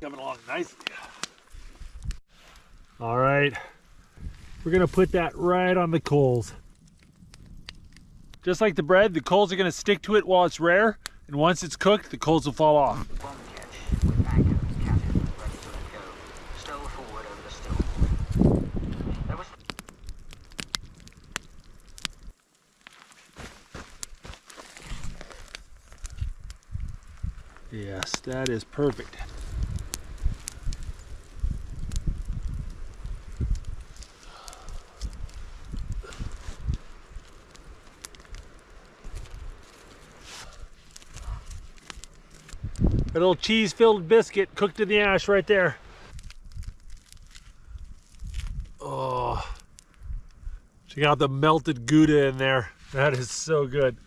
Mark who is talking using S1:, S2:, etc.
S1: Coming along nicely. All right, we're gonna put that right on the coals. Just like the bread, the coals are gonna stick to it while it's rare, and once it's cooked, the coals will fall off.
S2: One catch with anchor captain ready to let go. Stow forward over the still. There was
S1: Yes, that is perfect. A little cheese-filled biscuit cooked in the ash right there. Oh, check out the melted Gouda in there. That is so good.